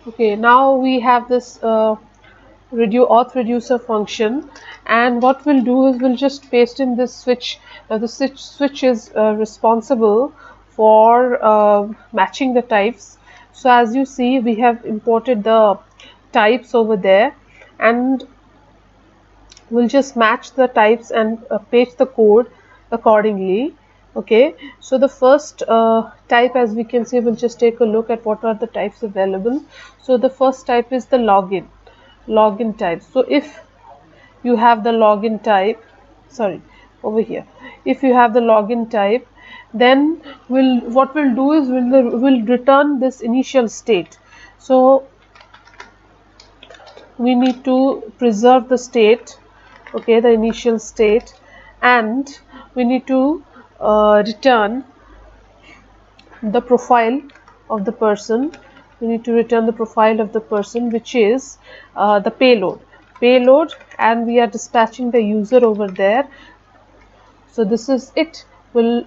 Okay, now we have this auth reducer function, and what we'll do is we'll just paste in this switch. Now the switch is responsible for matching the types. So as you see, we have imported the types over there, and we'll just match the types and paste the code accordingly. Okay, so the first type, as we can see, we'll just take a look at what are the types available. So the first type is the login type. So if you have the login type, sorry, over here, if you have the login type, then what we'll do is we'll return this initial state. So we need to preserve the state, okay, the initial state, and we need to return the profile of the person. We need to return the profile of the person, which is the payload, and we are dispatching the user over there. So this is it. Will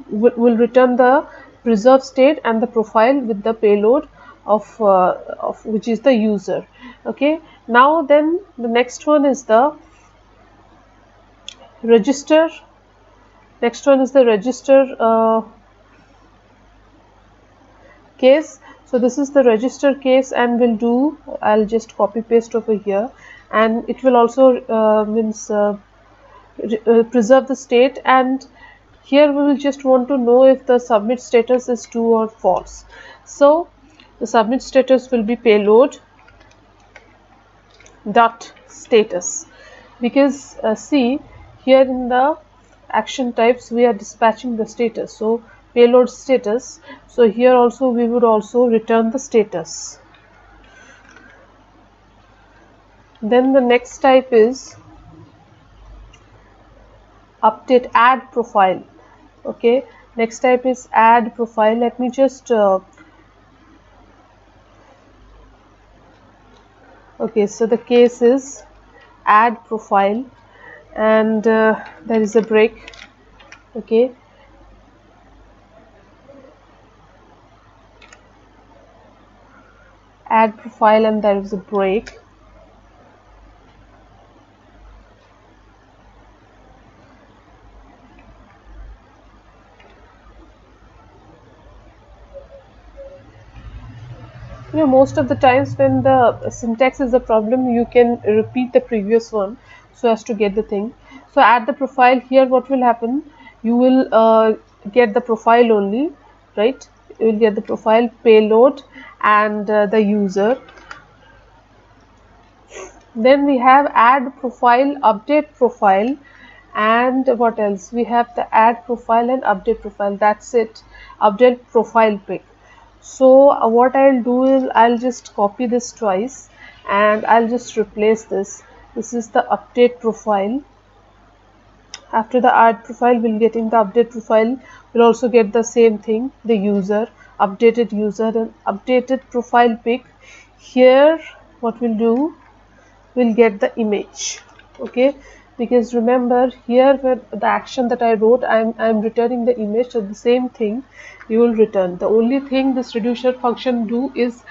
return the preserved state and the profile with the payload of which is the user. Okay, now then the next one is the register. Next one is the register case. So this is the register case, and I'll just copy paste over here, and it will also preserve the state, and here we will just want to know if the submit status is true or false. So the submit status will be payload dot status, because see, here in the action types we are dispatching the status, so payload status. So here also we would also return the status. Then the next type is update add profile. Okay, next type is add profile. Let me just okay, so the case is add profile, and there is a break. Okay, add profile, and there is a break. Most of the times when the syntax is a problem, you can repeat the previous one so as to get the thing. So add the profile. Here what will happen, you will get the profile only, right? You will get the profile, payload, and the user. Then we have add profile, update profile, and what else? We have the add profile and update profile. That's it. Update profile pic. So what I'll do is I'll just copy this twice, and I'll just replace this. This is the update profile. After the add profile, we'll get in the update profile. We'll also get the same thing, the user, updated user, and updated profile pic. Here what we'll do, we'll get the image. Okay, because remember here where the action that I wrote, I'm returning the image, so the same thing you will return. The only thing this reducer function do is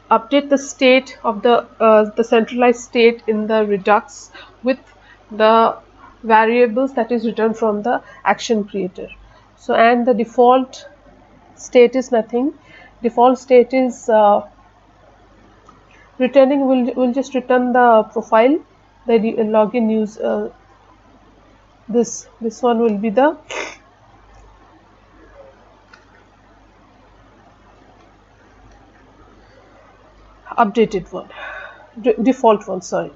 update the state of the centralized state in the Redux with the variables that is returned from the action creator. So, and the default state is nothing. Default state is returning, will just return the profile, the login use. This one will be the updated one, default one, sorry.